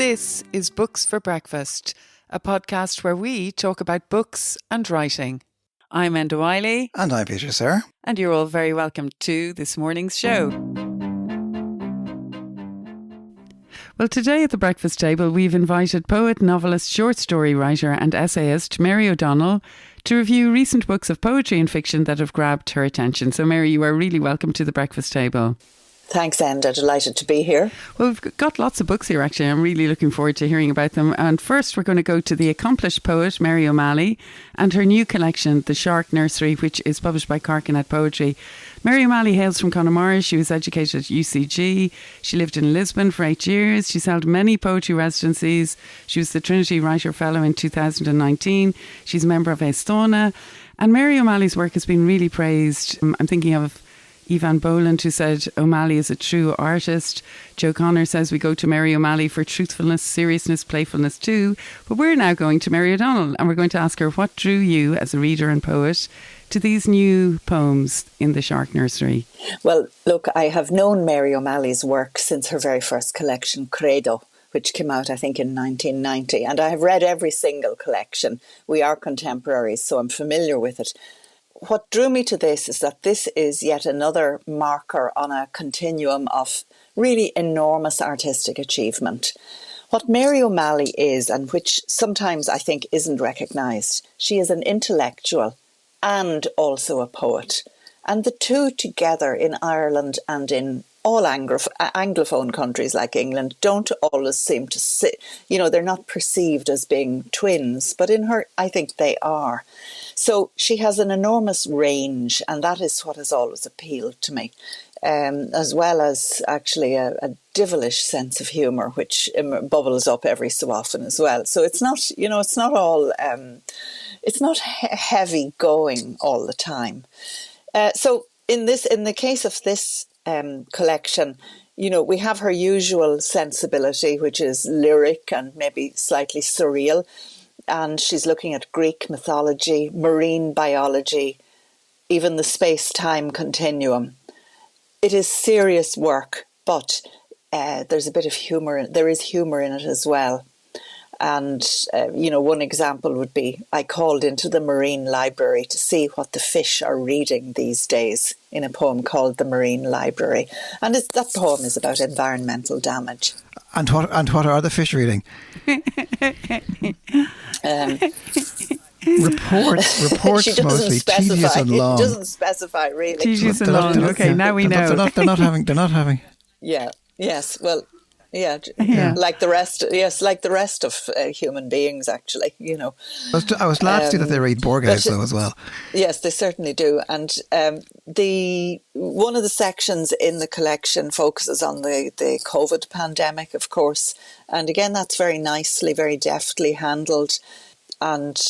This is Books for Breakfast, a podcast where we talk about books and writing. I'm Enda Wiley. And I'm Peter Sir. And you're all very welcome to this morning's show. Well, today at the breakfast table, we've invited poet, novelist, short story writer and essayist Mary O'Donnell to review recent books of poetry and fiction that have grabbed her attention. So, Mary, you are really welcome to the breakfast table. Thanks, Enda. Delighted to be here. Well, we've got lots of books here, actually. I'm really looking forward to hearing about them. And first, we're going to go to the accomplished poet, Mary O'Malley, and her new collection, The Shark Nursery, which is published by Carcanet Poetry. Mary O'Malley hails from Connemara. She was educated at UCG. She lived in Lisbon for 8 years. She's held many poetry residencies. She was the Trinity Writer Fellow in 2019. She's a member of Aistona. And Mary O'Malley's work has been really praised. I'm thinking of Evan Boland, who said O'Malley is a true artist. Joe Connor says we go to Mary O'Malley for truthfulness, seriousness, playfulness too. But we're now going to Mary O'Donnell, and we're going to ask her what drew you as a reader and poet to these new poems in The Shark Nursery. Well, look, I have known Mary O'Malley's work since her very first collection, Credo, which came out, I think, in 1990. And I have read every single collection. We are contemporaries, so I'm familiar with it. What drew me to this is that this is yet another marker on a continuum of really enormous artistic achievement. What Mary O'Malley is, and which sometimes I think isn't recognised, she is an intellectual and also a poet. And the two together in Ireland and in all Anglophone countries like England don't always seem to sit, they're not perceived as being twins, but in her, I think they are. So she has an enormous range, and that is what has always appealed to me, as well as actually a devilish sense of humour, which bubbles up every so often as well. So it's not, it's not all, it's not heavy going all the time. So in the case of this collection, we have her usual sensibility, which is lyric and maybe slightly surreal. And she's looking at Greek mythology, marine biology, even the space-time continuum. It is serious work, but there's a bit of humour. There is humour in it as well. And, one example would be I called into the Marine Library to see what the fish are reading these days in a poem called The Marine Library. And that poem is about environmental damage. And what are the fish reading? Reports she mostly, specify. tedious and long. It doesn't specify really. Tedious and long. Okay, now we know. They're not having. Yeah. Yes. Well. Yeah, like the rest. Yes, like the rest of human beings, actually. I was glad to see that they read Borges though as well. Yes, they certainly do. And one of the sections in the collection focuses on the COVID pandemic, of course. And again, that's very nicely, very deftly handled. And,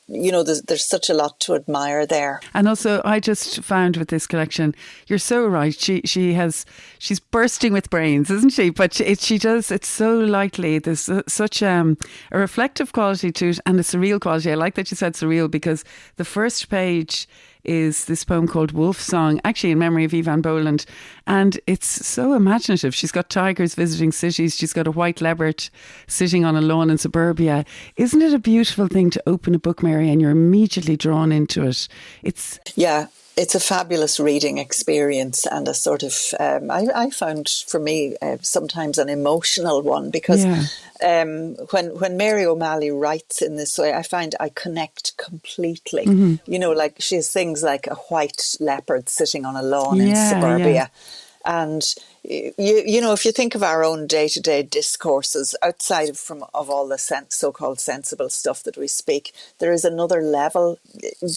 there's such a lot to admire there. And also, I just found with this collection, you're so right. She's bursting with brains, isn't she? But it's so lightly. There's such a reflective quality to it and a surreal quality. I like that you said surreal, because the first page is this poem called Wolf Song, actually in memory of Evan Boland. And it's so imaginative. She's got tigers visiting cities. She's got a white leopard sitting on a lawn in suburbia. Isn't it a beautiful thing to open a book, Mary, and you're immediately drawn into it? It's a fabulous reading experience, and a sort of, I found for me sometimes an emotional one, because when Mary O'Malley writes in this way, I find I connect completely. Mm-hmm. Like she has things like a white leopard sitting on a lawn in suburbia. Yeah. And, if you think of our own day-to-day discourses, outside of all the so-called sensible stuff that we speak, there is another level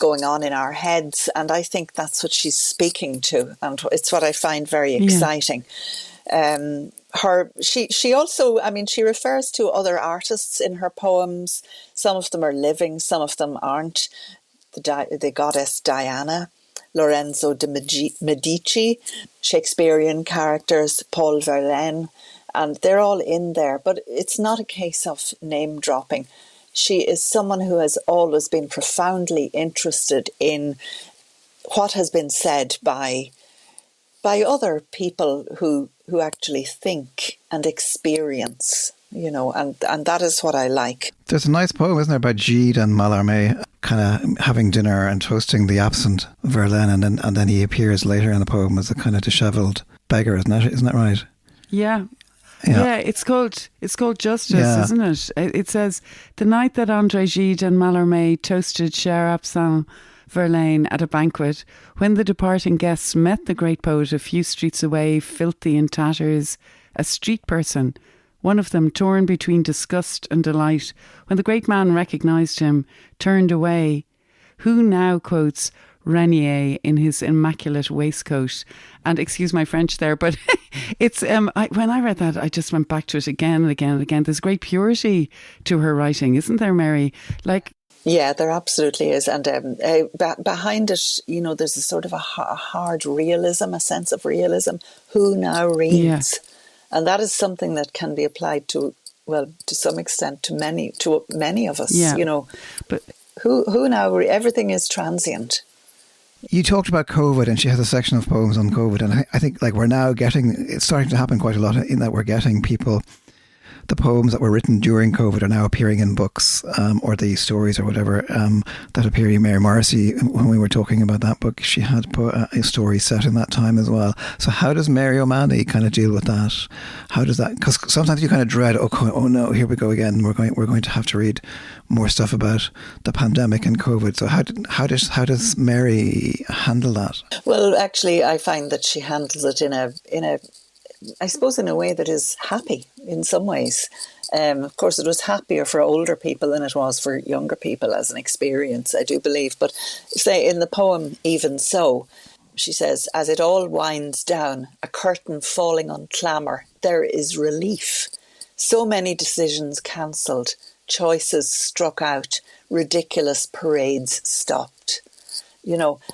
going on in our heads. And I think that's what she's speaking to. And it's what I find very exciting. She also, she refers to other artists in her poems. Some of them are living, some of them aren't. The goddess Diana, Lorenzo de Medici, Shakespearean characters, Paul Verlaine, and they're all in there. But it's not a case of name dropping. She is someone who has always been profoundly interested in what has been said by other people who actually think and experience and that is what I like. There's a nice poem, isn't there, about Gide and Mallarmé kind of having dinner and toasting the absent Verlaine, and then he appears later in the poem as a kind of dishevelled beggar, isn't that right? Yeah. Yeah, it's called Justice, isn't it? It says, the night that André Gide and Mallarmé toasted cher absent Verlaine at a banquet, when the departing guests met the great poet a few streets away, filthy in tatters, a street person, one of them torn between disgust and delight, when the great man recognised him, turned away. Who now quotes Renier in his immaculate waistcoat? And excuse my French there, but it's when I read that, I just went back to it again and again and again. There's great purity to her writing, isn't there, Mary? Yeah, there absolutely is. And behind it, there's a sort of a hard realism, a sense of realism. Who now reads? Yeah. And that is something that can be applied to some extent to many of us, But who now, everything is transient. You talked about COVID, and she has a section of poems on COVID. And I think we're now it's starting to happen quite a lot in that we're getting people, the poems that were written during COVID are now appearing in books, or the stories or whatever that appear in Mary Morrissey. When we were talking about that book, she had a story set in that time as well. So how does Mary O'Malley kind of deal with that? How does that? Because sometimes you kind of dread, oh no, here we go again. We're going to have to read more stuff about the pandemic and COVID. So how does Mary handle that? Well, actually, I find that she handles it in a I suppose in a way that is happy in some ways. Of course, it was happier for older people than it was for younger people as an experience, I do believe. But say in the poem, Even So, she says, as it all winds down, a curtain falling on clamour, there is relief. So many decisions cancelled, choices struck out, ridiculous parades stopped.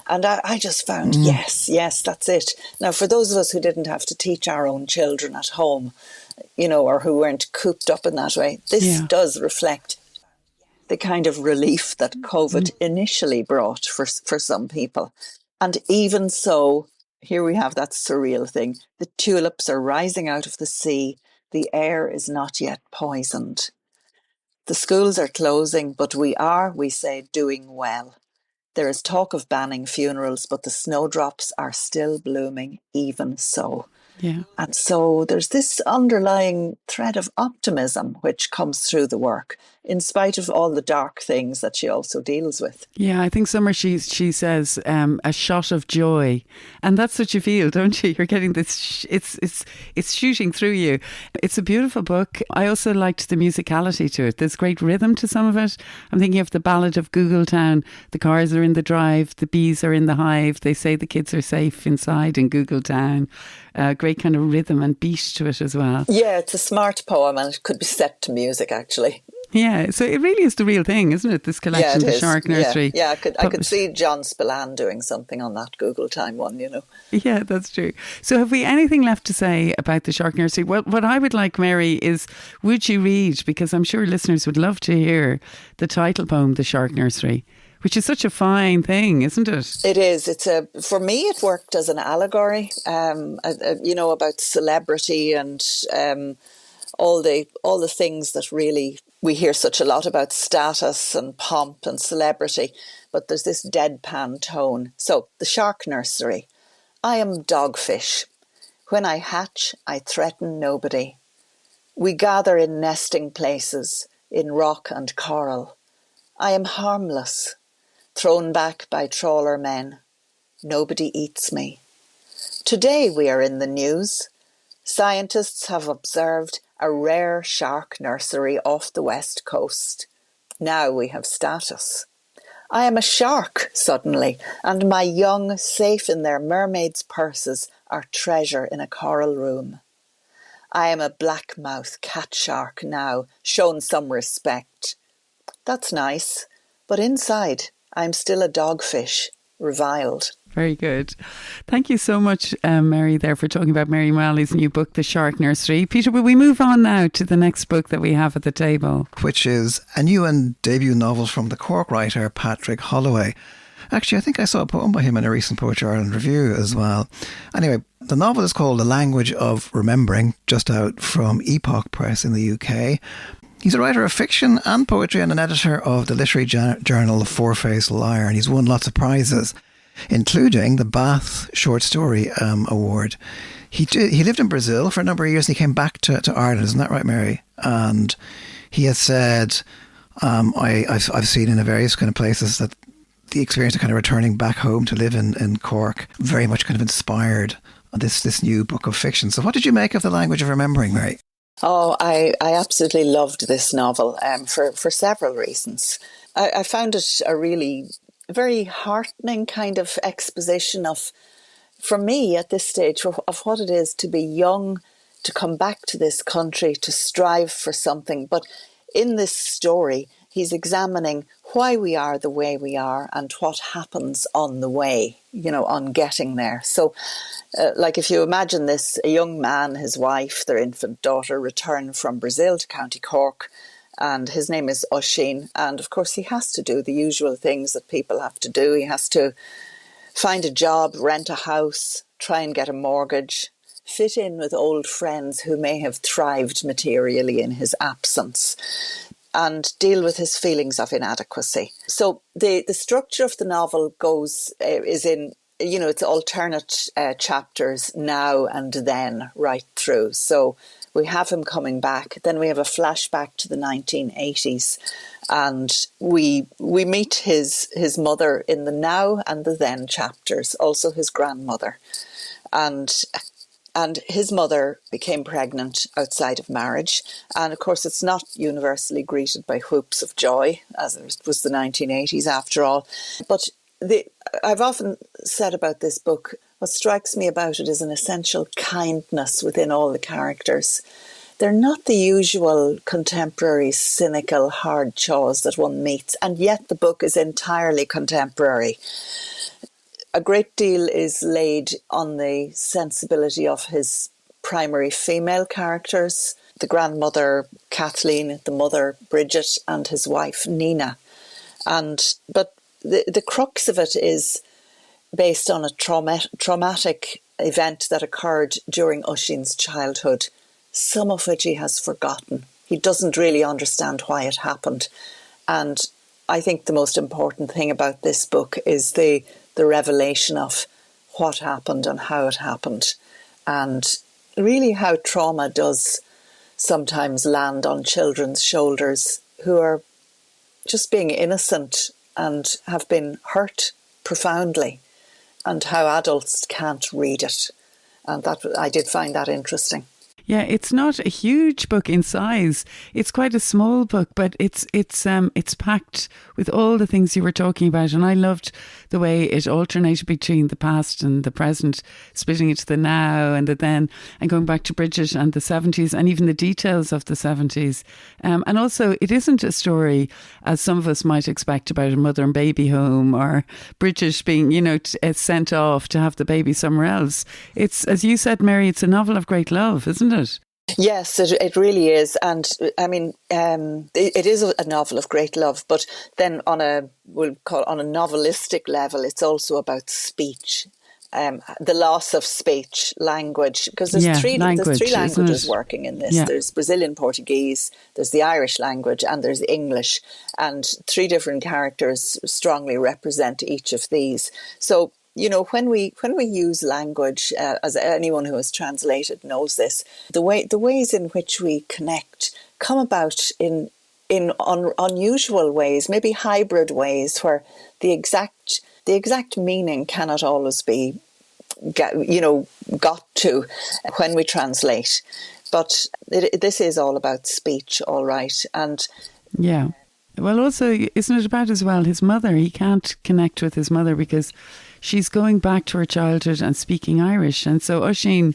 And I just found, yes, that's it. Now, for those of us who didn't have to teach our own children at home, or who weren't cooped up in that way, this does reflect the kind of relief that COVID initially brought for some people. And even so, here we have that surreal thing. The tulips are rising out of the sea. The air is not yet poisoned. The schools are closing, but we say, doing well. There is talk of banning funerals, but the snowdrops are still blooming, even so. Yeah. And so there's this underlying thread of optimism which comes through the work, in spite of all the dark things that she also deals with. Yeah, I think somewhere she says a shot of joy, and that's what you feel, don't you? You're getting this. It's shooting through you. It's a beautiful book. I also liked the musicality to it. There's great rhythm to some of it. I'm thinking of the Ballad of Googletown. The cars are in the drive, the bees are in the hive. They say the kids are safe inside in Googletown. Great kind of rhythm and beat to it as well. Yeah, it's a smart poem, and it could be set to music actually. Yeah, so it really is the real thing, isn't it? This collection, The Shark Nursery. Yeah, I could see John Spillane doing something on that Googletown one, Yeah, that's true. So have we anything left to say about The Shark Nursery? Well, what I would like, Mary, is would you read, because I'm sure listeners would love to hear the title poem, The Shark Nursery, which is such a fine thing, isn't it? It is. For me, it worked as an allegory, about celebrity and all the things that really we hear such a lot about, status and pomp and celebrity, but there's this deadpan tone. So, The Shark Nursery. I am dogfish. When I hatch, I threaten nobody. We gather in nesting places, in rock and coral. I am harmless, thrown back by trawler men. Nobody eats me. Today we are in the news. Scientists have observed a rare shark nursery off the west coast. Now we have status. I am a shark, suddenly, and my young, safe in their mermaids' purses, are treasure in a coral room. I am a blackmouth cat shark now, shown some respect. That's nice, but inside I'm still a dogfish, reviled. Very good. Thank you so much, Mary, there for talking about Mary O'Malley's new book, The Shark Nursery. Peter, will we move on now to the next book that we have at the table? Which is a new and debut novel from the Cork writer Patrick Holloway. Actually, I think I saw a poem by him in a recent Poetry Ireland review as well. Anyway, the novel is called The Language of Remembering, just out from Epoch Press in the UK. He's a writer of fiction and poetry and an editor of the literary journal The Four-Faced Liar, and he's won lots of prizes, including the Bath Short Story Award. He lived in Brazil for a number of years and he came back to Ireland, isn't that right, Mary? And he has said, I've seen in various kind of places that the experience of kind of returning back home to live in Cork very much kind of inspired this new book of fiction. So what did you make of The Language of Remembering, Mary? Oh, I absolutely loved this novel for several reasons. I found it a really very heartening kind of exposition of, for me at this stage, of what it is to be young, to come back to this country, to strive for something. But in this story, he's examining why we are the way we are and what happens on the way, on getting there. So, like if you imagine this, a young man, his wife, their infant daughter return from Brazil to County Cork, and his name is Oisín. And of course, he has to do the usual things that people have to do. He has to find a job, rent a house, try and get a mortgage, fit in with old friends who may have thrived materially in his absence, and deal with his feelings of inadequacy. So the structure of the novel is in, it's alternate chapters now and then right through. So we have him coming back, then we have a flashback to the 1980s, and we meet his mother in the now and the then chapters, also his grandmother. And his mother became pregnant outside of marriage. And of course, it's not universally greeted by whoops of joy, as it was the 1980s after all. But I've often said about this book, what strikes me about it is an essential kindness within all the characters. They're not the usual contemporary, cynical, hard chaws that one meets. And yet the book is entirely contemporary. A great deal is laid on the sensibility of his primary female characters, the grandmother Kathleen, the mother Bridget, and his wife Nina. But the crux of it is based on a traumatic event that occurred during Oisín's childhood, some of which he has forgotten. He doesn't really understand why it happened. And I think the most important thing about this book is the revelation of what happened and how it happened, and really how trauma does sometimes land on children's shoulders who are just being innocent and have been hurt profoundly, and how adults can't read it. And that I did find that interesting. Yeah, it's not a huge book in size. It's quite a small book, but it's packed with all the things you were talking about. And I loved the way it alternated between the past and the present, splitting it to the now and the then, and going back to Bridget and the 70s and even the details of the 70s. And also, it isn't a story, as some of us might expect, about a mother and baby home or Bridget being, sent off to have the baby somewhere else. It's, as you said, Mary, it's a novel of great love, isn't it? Yes, it really is. And I mean, it is a novel of great love, but then we'll call it on a novelistic level, it's also about speech. The loss of speech, language, because there's three languages working in this. Yeah. There's Brazilian Portuguese, there's the Irish language, and there's English. And three different characters strongly represent each of these. So, when we use language, as anyone who has translated knows this, the ways in which we connect come about in unusual ways, maybe hybrid ways, where the exact meaning cannot always be got to when we translate. But this is all about speech, all right, and yeah. Well, also, isn't it about as well his mother? He can't connect with his mother because she's going back to her childhood and speaking Irish, and so Oisín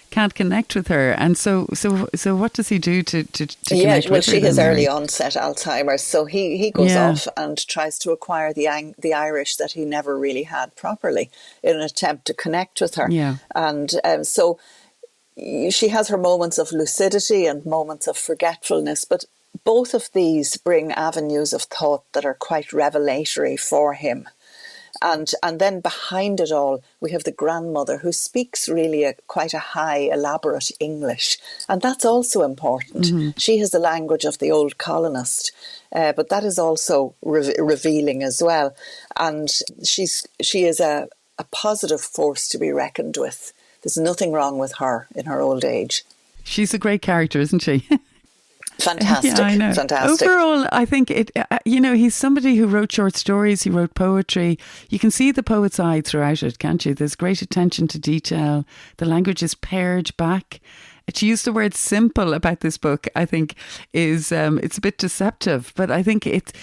can't connect with her. And so what does he do to connect with her? Well, she has early onset Alzheimer's, so he goes off and tries to acquire the Irish that he never really had properly in an attempt to connect with her. Yeah. And so she has her moments of lucidity and moments of forgetfulness, but both of these bring avenues of thought that are quite revelatory for him. And then behind it all, we have the grandmother who speaks really quite a high, elaborate English. And that's also important. Mm-hmm. She has the language of the old colonist, but that is also revealing as well. And she is a positive force to be reckoned with. There's nothing wrong with her in her old age. She's a great character, isn't she? Fantastic. Yeah, I know. Fantastic. Overall, I think he's somebody who wrote short stories, he wrote poetry. You can see the poet's eye throughout it, can't you? There's great attention to detail. The language is pared back. To use the word simple about this book, I think is it's a bit deceptive, but I think it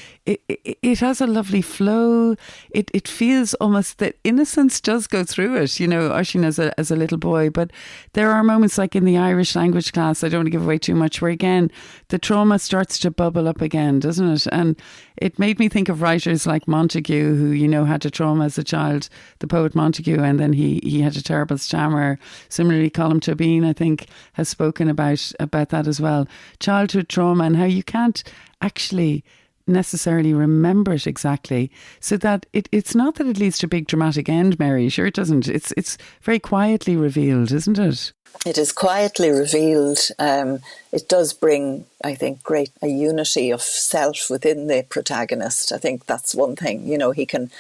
has a lovely flow. It feels almost that innocence does go through it. You know, Oisín as a little boy, but there are moments like in the Irish language class. I don't want to give away too much. Where again, the trauma starts to bubble up again, doesn't it? And it made me think of writers like Montague, who had a trauma as a child. The poet Montague, and then he had a terrible stammer. Similarly, Colm Tóibín, I think, has spoken about that as well. Childhood trauma and how you can't actually necessarily remember it exactly, so that it's not that it leads to a big dramatic end, Mary. Sure, it doesn't. It's very quietly revealed, isn't it? It is quietly revealed. It does bring, I think, a unity of self within the protagonist. I think that's one thing. You know, he can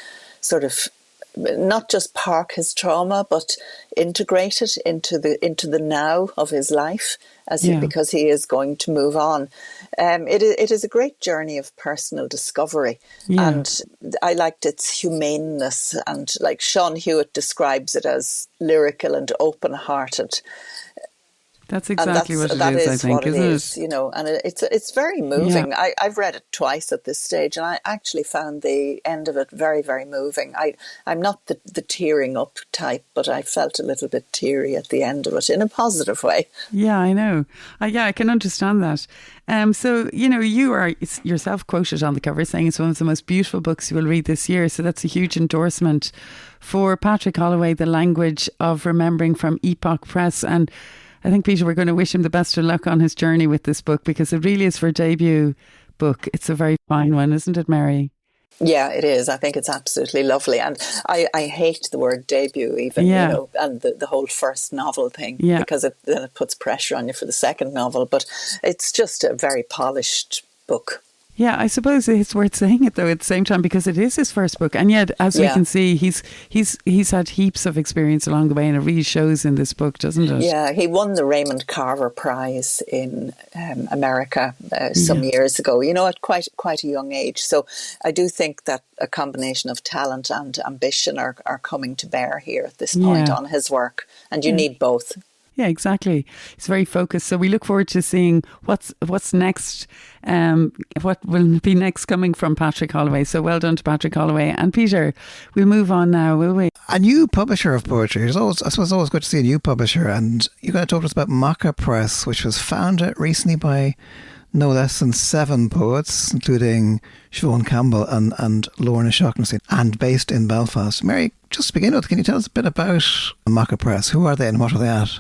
sort of not just park his trauma, but integrate it into the now of his life, because he is going to move on. It is a great journey of personal discovery, and I liked its humaneness. And like Sean Hewitt describes it as lyrical and open-hearted. That's exactly what it is, I think, isn't it? You know, and it's very moving. Yeah. I've read it twice at this stage, and I actually found the end of it very, very moving. I'm not the tearing up type, but I felt a little bit teary at the end of it in a positive way. Yeah, I know. I can understand that. So, you are yourself quoted on the cover saying it's one of the most beautiful books you will read this year. So that's a huge endorsement for Patrick Holloway, The Language of Remembering, from Epoch Press. And I think, Peter, we're going to wish him the best of luck on his journey with this book, because it really is for a debut book. It's a very fine one, isn't it, Mary? Yeah, it is. I think it's absolutely lovely. And I hate the word debut even, and the whole first novel thing, because then it puts pressure on you for the second novel. But it's just a very polished book. Yeah, I suppose it's worth saying it though at the same time, because it is his first book, and yet, as we can see, he's had heaps of experience along the way, and it really shows in this book, doesn't it? Yeah, he won the Raymond Carver Prize in America some years ago. At quite a young age. So I do think that a combination of talent and ambition are coming to bear here at this point on his work, and you need both. Yeah, exactly. It's very focused. So we look forward to seeing what's next, what will be next coming from Patrick Holloway. So well done to Patrick Holloway. And Peter, we'll move on now, will we? A new publisher of poetry. I suppose it's always good to see a new publisher. And you're going to talk to us about Macha Press, which was founded recently by no less than 7 poets, including Siobhan Campbell and Lorna Shaughnessy, and based in Belfast. Mary, just to begin with, can you tell us a bit about Macha Press? Who are they and what are they at?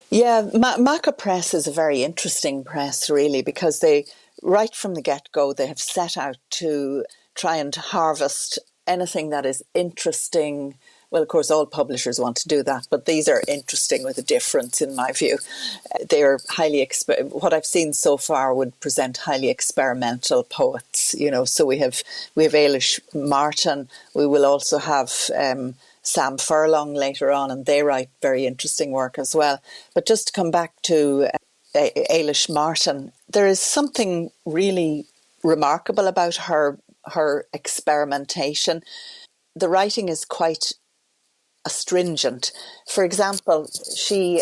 Yeah, Macha Press is a very interesting press, really, because they, right from the get-go, they have set out to try and harvest anything that is interesting. Well, of course, all publishers want to do that, but these are interesting with a difference, in my view. They are what I've seen so far would present highly experimental poets. So we have Ailish Martin. We will also have Sam Furlong later on, and they write very interesting work as well. But just to come back to Ailish Martin, there is something really remarkable about her experimentation. The writing is quite astringent. For example, she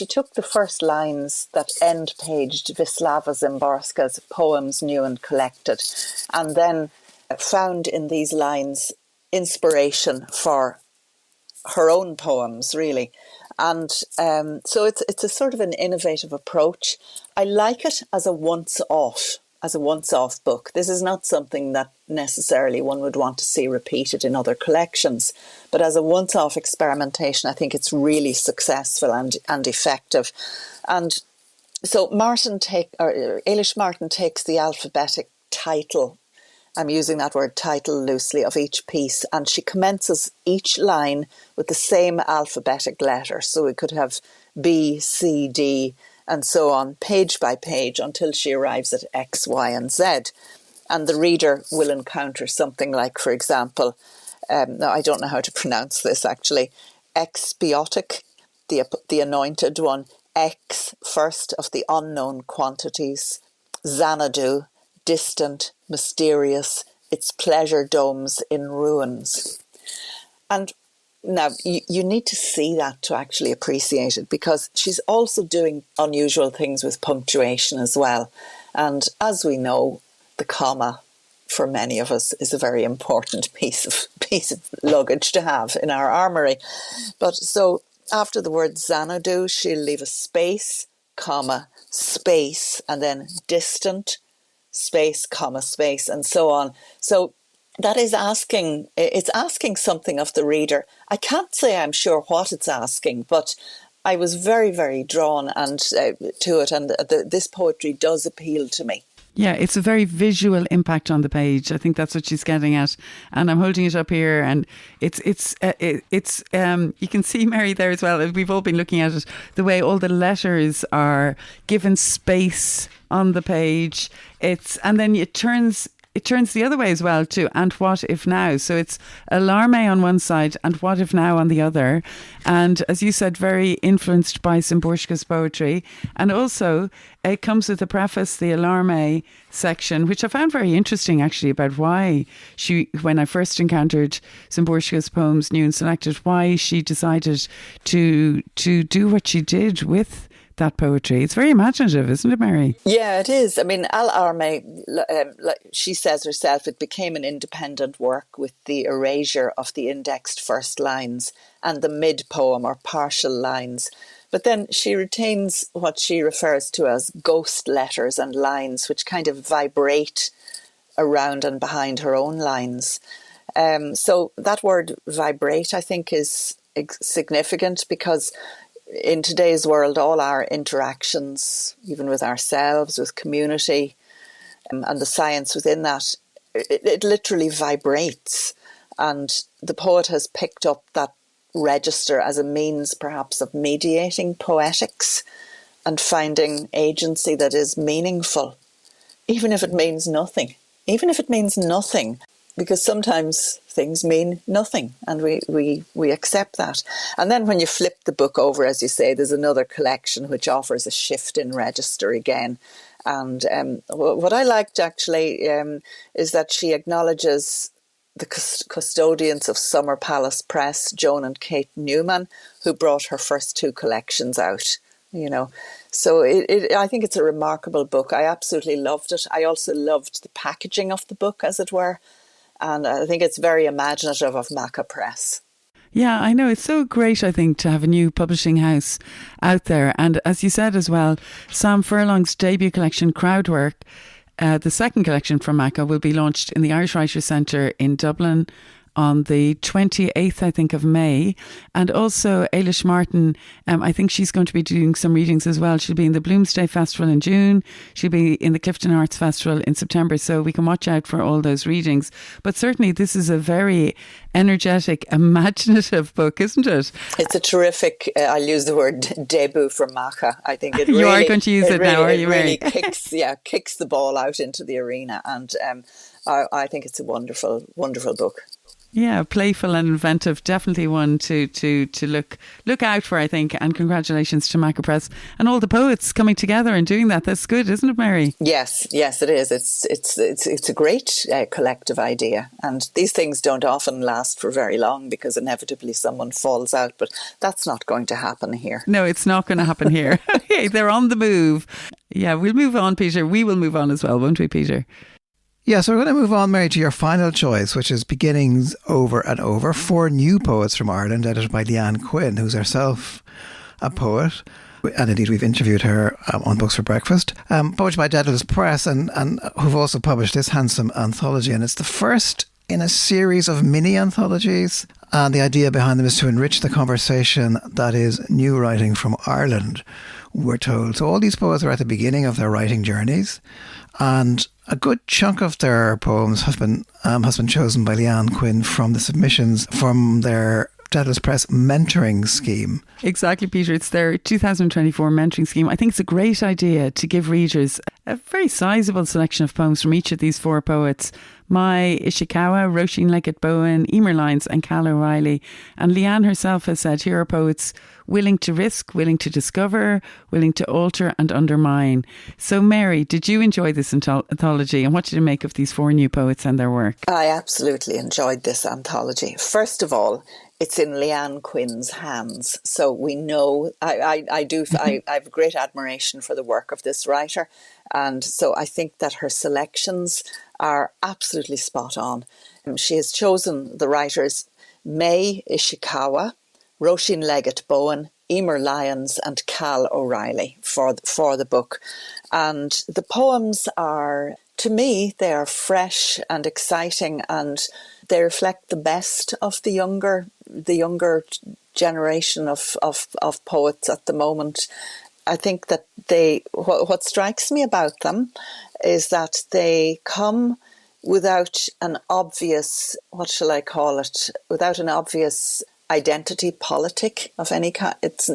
took the first lines that end-paged Wisława Szymborska's Poems New and Collected, and then found in these lines inspiration for her own poems, really. And so it's a sort of an innovative approach. I like it as a once-off book. This is not something that necessarily one would want to see repeated in other collections, but as a once-off experimentation, I think it's really successful and effective. And so Ailish Martin takes the alphabetic title I'm using that word title loosely, of each piece, and she commences each line with the same alphabetic letter. So we could have B, C, D, and so on, page by page, until she arrives at X, Y, and Z. And the reader will encounter something like, for example, now I don't know how to pronounce this actually, exbiotic, the anointed one, X, first of the unknown quantities, Xanadu, distant, mysterious, its pleasure domes in ruins. And now you need to see that to actually appreciate it, because she's also doing unusual things with punctuation as well. And as we know, the comma for many of us is a very important piece of luggage to have in our armoury. But so after the word Xanadu, she'll leave a space, comma, space, and then distant, space, comma, space, and so on. So that is asking something of the reader. I can't say I'm sure what it's asking, but I was very, very drawn to it, and this poetry does appeal to me. Yeah, it's a very visual impact on the page. I think that's what she's getting at, and I'm holding it up here, and it's you can see Mary there as well. We've all been looking at it, the way all the letters are given space on the page. And then it turns the other way as well too. And what if now? So it's alarme on one side and what if now on the other. And as you said, very influenced by Szymborska's poetry. And also it comes with a preface, the alarme section, which I found very interesting actually, about why when I first encountered Szymborska's poems, New and Selected, why she decided to do what she did with that poetry. It's very imaginative, isn't it, Mary? Yeah, it is. I mean, Al-Arme, like she says herself, it became an independent work with the erasure of the indexed first lines and the mid-poem or partial lines. But then she retains what she refers to as ghost letters and lines, which kind of vibrate around and behind her own lines. So that word vibrate, I think, is significant, because in today's world, all our interactions, even with ourselves, with community, and the science within that, it literally vibrates. And the poet has picked up that register as a means, perhaps, of mediating poetics and finding agency that is meaningful, even if it means nothing. Even if it means nothing, because sometimes things mean nothing, and we accept that. And then when you flip the book over, as you say, there's another collection which offers a shift in register again. And what I liked actually is that she acknowledges the custodians of Summer Palace Press, Joan and Kate Newman, who brought her first two collections out. So I think it's a remarkable book. I absolutely loved it. I also loved the packaging of the book, as it were. And I think it's very imaginative of Macca Press. Yeah, I know. It's so great, I think, to have a new publishing house out there. And as you said as well, Sam Furlong's debut collection, Crowdwork, the second collection from Macca, will be launched in the Irish Writers' Centre in Dublin on the 28th, I think, of May. And also Eilish Martin, I think she's going to be doing some readings as well. She'll be in the Bloomsday Festival in June. She'll be in the Clifton Arts Festival in September. So we can watch out for all those readings. But certainly this is a very energetic, imaginative book, isn't it? It's a terrific, I'll use the word debut for Macca. I think it really... You are going to use it now, are you, Mary? It really kicks the ball out into the arena. And I think it's a wonderful, wonderful book. Yeah, playful and inventive. Definitely one to look out for, I think. And congratulations to Macca Press and all the poets coming together and doing that. That's good, isn't it, Mary? Yes, it is. It's a great collective idea. And these things don't often last for very long, because inevitably someone falls out. But that's not going to happen here. No, it's not going to happen here. They're on the move. Yeah, we'll move on, Peter. We will move on as well, won't we, Peter? Yeah, so we're going to move on, Mary, to your final choice, which is Beginnings Over and Over, 4 new poets from Ireland, edited by Leanne Quinn, who's herself a poet. And indeed, we've interviewed her on Books for Breakfast. Published by Daedalus Press, and who've also published this handsome anthology. And it's the first in a series of mini anthologies And the idea behind them is to enrich the conversation that is new writing from Ireland, we're told. So all these poets are at the beginning of their writing journeys, and a good chunk of their poems has been chosen by Leanne Quinn from the submissions from their Daedalus Press mentoring scheme. Exactly, Peter. It's their 2024 mentoring scheme. I think it's a great idea to give readers a very sizable selection of poems from each of these four poets. Mai Ishikawa, Roisin Leggett Bowen, Emer Lyons and Cal O'Reilly. And Leanne herself has said, here are poets willing to risk, willing to discover, willing to alter and undermine. So Mary, did you enjoy this anthology, and what did you make of these four new poets and their work? I absolutely enjoyed this anthology. First of all, it's in Leanne Quinn's hands. So we know, I have great admiration for the work of this writer. And so I think that her selections are absolutely spot on. She has chosen the writers Mai Ishikawa, Roisin Leggett Bowen, Emer Lyons and Cal O'Reilly for the book. And the poems are, to me, they are fresh and exciting, and they reflect the best of the younger generation of poets at the moment. I think that what strikes me about them is that they come without an obvious, what shall I call it, without an obvious identity politic of any kind. It's,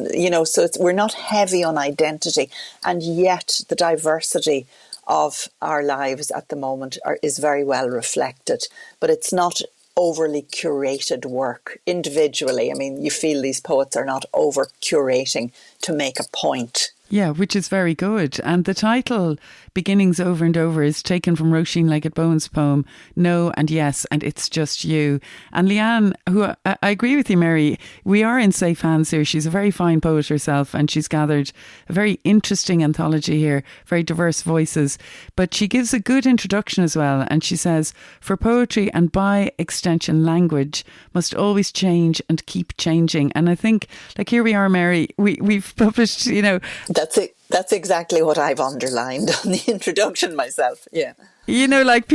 we're not heavy on identity, and yet the diversity of our lives at the moment is very well reflected, but it's not overly curated work individually. I mean, you feel these poets are not over curating to make a point. Yeah, which is very good. And the title, Beginnings Over and Over, is taken from Roisin Leggett Bowen's poem, No and Yes, and It's Just You. And Leanne, who I agree with you, Mary, we are in safe hands here. She's a very fine poet herself, and she's gathered a very interesting anthology here, very diverse voices. But she gives a good introduction as well. And she says, for poetry and by extension language must always change and keep changing. And I think, like, here we are, Mary, we've published, That's it. That's exactly what I've underlined on the introduction myself. Yeah. Like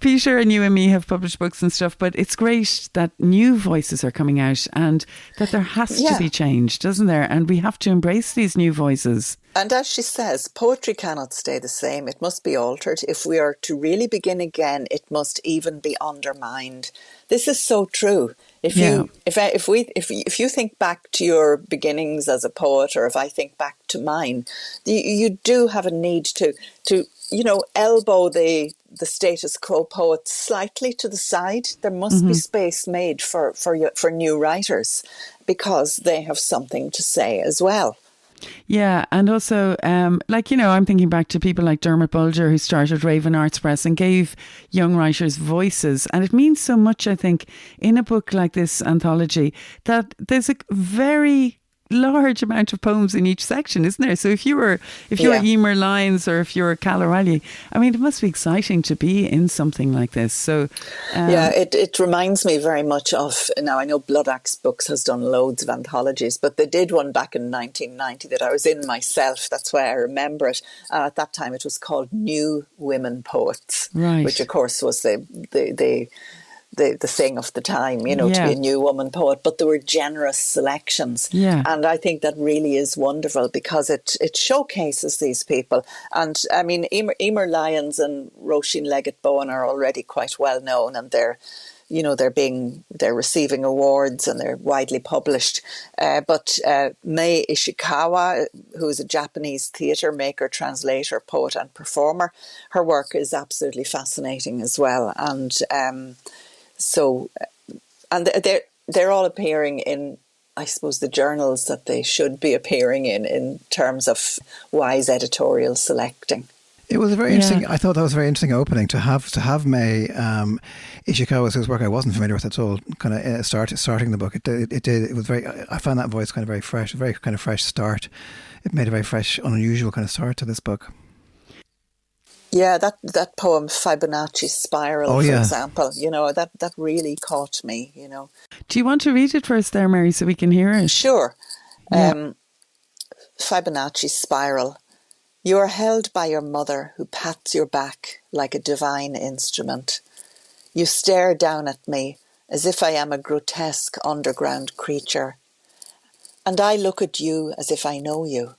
Peter and you and me have published books and stuff, but it's great that new voices are coming out and that there has to be change, doesn't there? And we have to embrace these new voices. And as she says, poetry cannot stay the same. It must be altered. If we are to really begin again, it must even be undermined. This is so true. If you think back to your beginnings as a poet, or if I think back to mine, you do have a need to elbow the status quo poets slightly to the side. There must be space made for new writers, because they have something to say as well. Yeah, and also, I'm thinking back to people like Dermot Bulger, who started Raven Arts Press and gave young writers voices. And it means so much, I think, in a book like this anthology, that there's a very large amount of poems in each section, isn't there? So if you were Emer Lyons, or if you're Cal O'Reilly, I mean, it must be exciting to be in something like this. So it reminds me very much of, now I know Blood Axe Books has done loads of anthologies, but they did one back in 1990 that I was in myself. That's why I remember it. At that time it was called New Women Poets, right, which of course was the thing of the time, to be a new woman poet, but there were generous selections. Yeah. And I think that really is wonderful, because it showcases these people. And I mean, Emer Lyons and Roisin Leggett Bowen are already quite well known, and they're receiving awards and they're widely published. But Mai Ishikawa, who is a Japanese theatre maker, translator, poet and performer, her work is absolutely fascinating as well. And they're all appearing in, I suppose, the journals that they should be appearing in terms of wise editorial selecting. It was a very interesting. I thought that was a very interesting opening to have Mai Ishikawa, whose work I wasn't familiar with at all, kind of starting the book. It was very. I found that voice kind of very fresh, a very kind of fresh start. It made a very fresh, unusual kind of start to this book. Yeah, that poem Fibonacci Spiral, for example, that really caught me. Do you want to read it for us there, Mary, so we can hear it? Sure. Yeah. Fibonacci Spiral. You are held by your mother, who pats your back like a divine instrument. You stare down at me as if I am a grotesque underground creature. And I look at you as if I know you.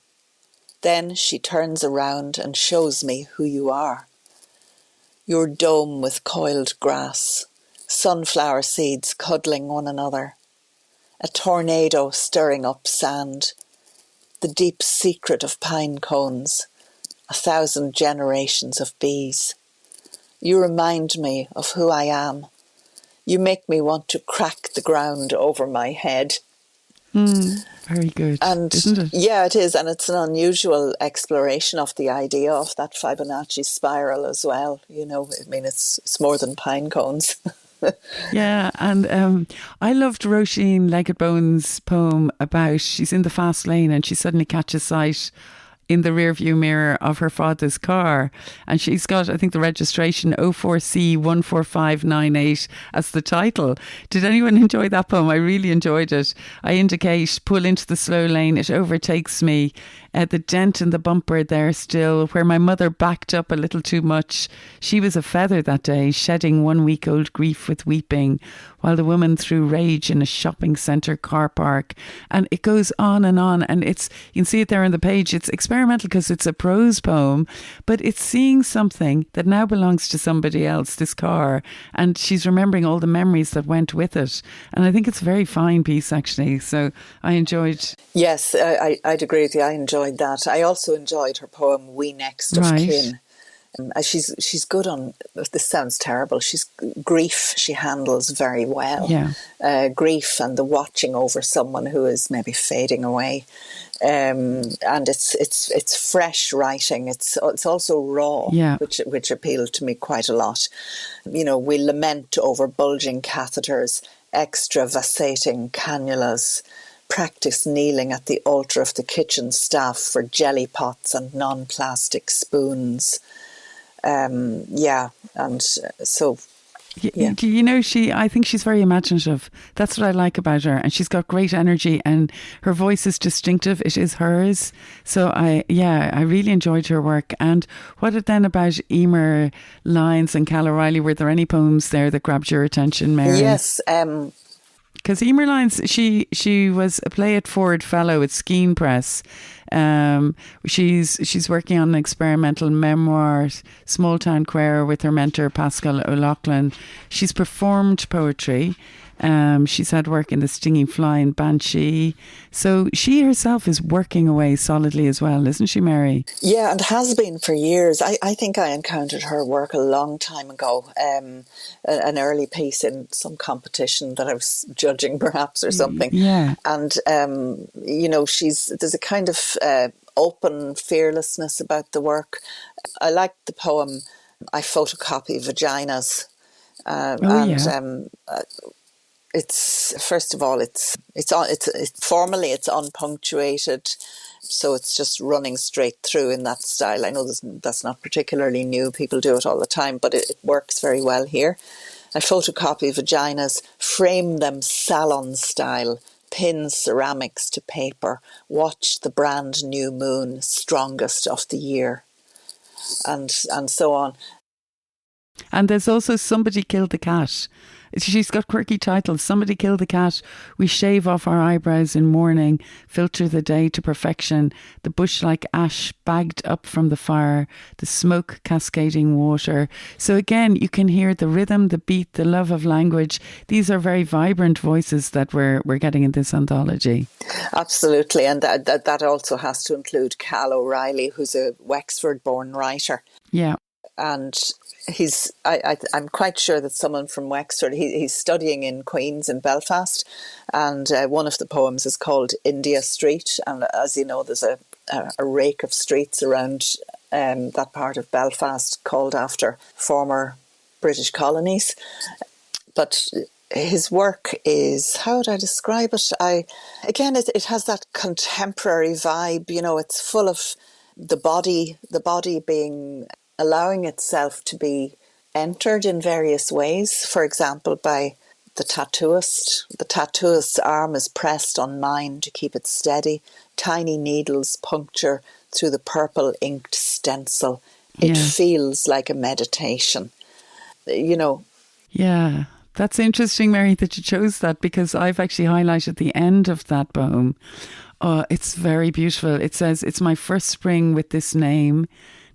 Then she turns around and shows me who you are. Your dome with coiled grass, sunflower seeds cuddling one another, a tornado stirring up sand, the deep secret of pine cones, 1,000 generations of bees. You remind me of who I am. You make me want to crack the ground over my head. Very good, And isn't it? yeah, it is. And it's an unusual exploration of the idea of that Fibonacci spiral as well. You know, I mean, it's more than pine cones. Yeah, and I loved Roisin Leggett-Bowen's poem about she's in the fast lane and she suddenly catches sight in the rearview mirror of her father's car, and she's got, I think, the registration 04C14598 as the title. Did anyone enjoy that poem? I really enjoyed it. I indicate, pull into the slow lane, it overtakes me. The dent in the bumper there still, where my mother backed up a little too much. She was a feather that day, shedding 1 week old grief with weeping, while the woman threw rage in a shopping centre car park. And it goes on, and it's, you can see it there on the page. It's experimental because it's a prose poem, but it's seeing something that now belongs to somebody else, this car, and she's remembering all the memories that went with it. And I think it's a very fine piece, actually. So I enjoyed. Yes, I'd agree with you. I enjoyed that. I also enjoyed her poem We Next of Right. Kin. She's good on, this sounds terrible, grief she handles very well. Yeah. Grief and the watching over someone who is maybe fading away. And it's fresh writing. It's also raw, Yeah. which appealed to me quite a lot. You know, we lament over bulging catheters, extravasating cannulas, practice kneeling at the altar of the kitchen staff for jelly pots and non-plastic spoons. So yeah. You know, I think she's very imaginative. That's what I like about her. And she's got great energy and her voice is distinctive. It is hers. So I really enjoyed her work. And what then about Emer Lyons and Cal O'Reilly? Were there any poems there that grabbed your attention, Mary? Yes. Because Emer Lyons, she was a Play It Forward fellow at Skene Press. She's working on an experimental memoir, Small Town Queer, with her mentor Pascal O'Loughlin. She's performed poetry. She's had work in The Stinging Fly and Banshee. So she herself is working away solidly as well, isn't she, Mary? Yeah, and has been for years. I think I encountered her work a long time ago. An early piece in some competition that I was judging, perhaps, or something. Yeah. And you know, there's a kind of open fearlessness about the work. I liked the poem I Photocopy Vaginas. It's, first of all, it's formally it's unpunctuated, so it's just running straight through in that style. I know that's not particularly new; people do it all the time, but it works very well here. I photocopy vaginas, frame them salon style, pin ceramics to paper, watch the brand new moon, strongest of the year, and so on. And there's also Somebody Killed the Cat. She's got quirky titles. Somebody Killed the Cat. We shave off our eyebrows in mourning, filter the day to perfection. The bush like ash bagged up from the fire, the smoke cascading water. So again, you can hear the rhythm, the beat, the love of language. These are very vibrant voices that we're getting in this anthology. Absolutely, and that also has to include Cal O'Reilly, who's a Wexford-born writer. Yeah. And I'm quite sure that someone from Wexford, he's studying in Queen's in Belfast, and one of the poems is called India Street, and as you know, there's a rake of streets around that part of Belfast called after former British colonies. But his work is, how would I describe it? It has that contemporary vibe, you know, it's full of the body being, allowing itself to be entered in various ways. For example, by the tattooist. The tattooist's arm is pressed on mine to keep it steady. Tiny needles puncture through the purple inked stencil. It feels like a meditation, you know. Yeah. That's interesting, Mary, that you chose that, because I've actually highlighted the end of that poem. Oh, it's very beautiful. It says, "It's my first spring with this name.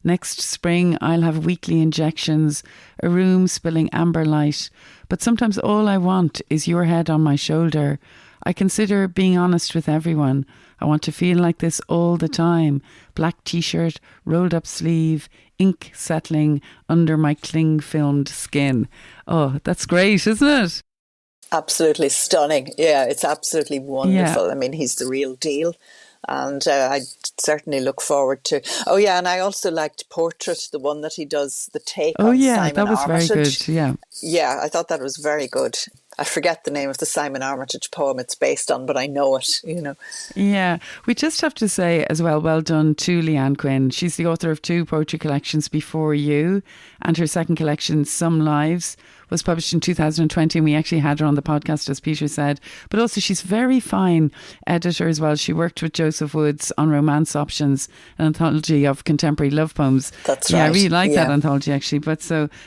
Next spring, I'll have weekly injections, a room spilling amber light. But sometimes all I want is your head on my shoulder. I consider being honest with everyone. I want to feel like this all the time. Black t-shirt, rolled up sleeve, ink settling under my cling-filmed skin." Oh, that's great, isn't it? Absolutely stunning. Yeah, it's absolutely wonderful. I mean, he's the real deal. And I certainly look forward to... Oh, yeah, and I also liked Portrait, the one that he does, the take on Simon that was Armitage. very good, yeah. Yeah, I thought that was very good. I forget the name of the Simon Armitage poem it's based on, but I know it, you know. Yeah, we just have to say as well done to Leanne Quinn. She's the author of 2 poetry collections before you, and her second collection, Some Lives, was published in 2020, and we actually had her on the podcast, as Peter said. But also she's very fine editor as well. She worked with Joseph Woods on Romance Options, an anthology of contemporary love poems. That's right. Yeah, I really like that anthology, actually.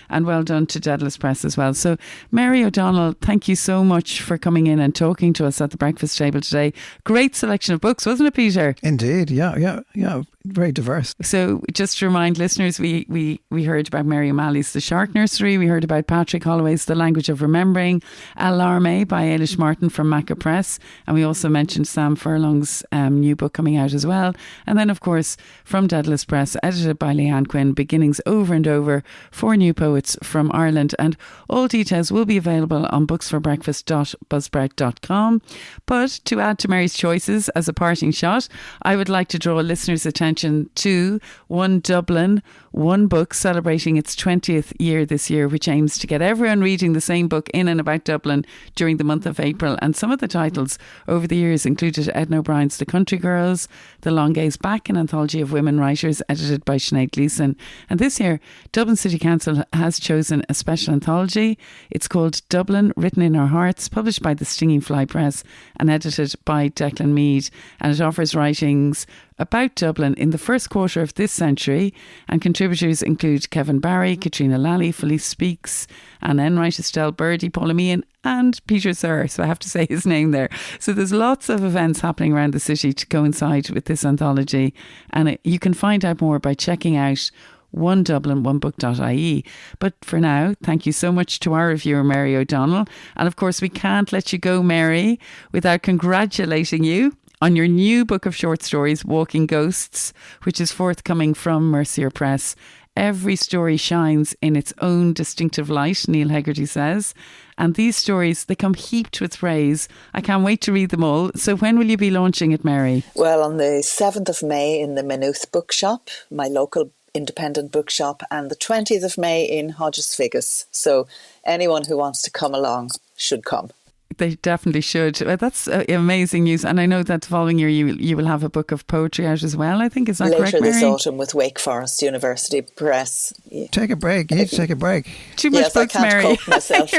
And well done to Daedalus Press as well. So Mary O'Donnell, thank you so much for coming in and talking to us at the breakfast table today. Great selection of books, wasn't it, Peter? Indeed, yeah. Very diverse. So just to remind listeners, we heard about Mary O'Malley's The Shark Nursery. We heard about Patrick Holloway's The Language of Remembering, Alarme by Ailish Martin from Macca Press. And we also mentioned Sam Furlong's new book coming out as well. And then, of course, from Daedalus Press, edited by Leanne Quinn, Beginnings Over and Over, 4 new poets from Ireland. And all details will be available on booksforbreakfast.buzzsprout.com. But to add to Mary's choices as a parting shot, I would like to draw listeners' attention to One Dublin, One Book, celebrating its 20th year this year, which aims to get everyone reading the same book in and about Dublin during the month of April. And some of the titles over the years included Edna O'Brien's The Country Girls, The Long Gaze Back, an anthology of women writers edited by Sinead Gleeson. And this year, Dublin City Council has chosen a special anthology. It's called Dublin, Written in Our Hearts, published by the Stinging Fly Press and edited by Declan Mead. And it offers writings about Dublin in the first quarter of this century, and contributors include Kevin Barry, Katrina Lally, Felice Speaks, Anne Enright, Estelle Birdie, Paula Meehan and Peter Sir, so I have to say his name there. So there's lots of events happening around the city to coincide with this anthology, and you can find out more by checking out onedublinonebook.ie. But for now, thank you so much to our reviewer, Mary O'Donnell. And of course, we can't let you go, Mary, without congratulating you on your new book of short stories, Walking Ghosts, which is forthcoming from Mercier Press. Every story shines in its own distinctive light, Neil Hegarty says. And these stories, they come heaped with praise. I can't wait to read them all. So when will you be launching it, Mary? Well, on the 7th of May in the Maynooth Bookshop, my local independent bookshop, and the 20th of May in Hodges Figgis. So anyone who wants to come along should come. They definitely should. That's amazing news. And I know that the following year you will have a book of poetry out as well, I think. Is that correct, Mary? Later this autumn with Wake Forest University Press. Yeah. Take a break. You need to take a break. Too much books, Mary. I can't cope myself.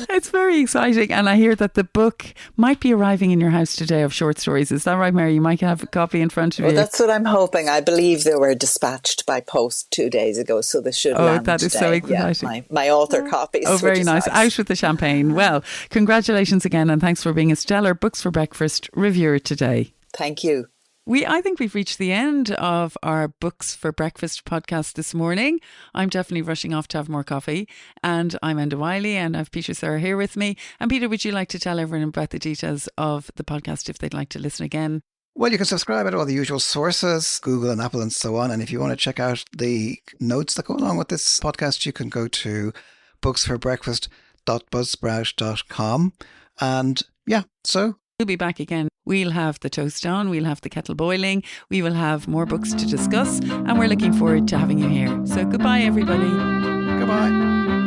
It's very exciting. And I hear that the book might be arriving in your house today of short stories. Is that right, Mary? You might have a copy in front of you. Well, that's what I'm hoping. I believe they were dispatched by post 2 days ago, so they should land that is today. So exciting. Yeah, my author copies. Oh, very nice. Out with the champagne. Well, congratulations again, and thanks for being a stellar Books for Breakfast reviewer today. Thank you. I think we've reached the end of our Books for Breakfast podcast this morning. I'm definitely rushing off to have more coffee. And I'm Enda Wiley, and I have Peter Sir here with me. And Peter, would you like to tell everyone about the details of the podcast if they'd like to listen again? Well, you can subscribe at all the usual sources, Google and Apple and so on. And if you want to check out the notes that go along with this podcast, you can go to booksforbreakfast.buzzsprout.com. And yeah, so we'll be back again. We'll have the toast on, we'll have the kettle boiling, we will have more books to discuss, and we're looking forward to having you here. So goodbye, everybody. Goodbye.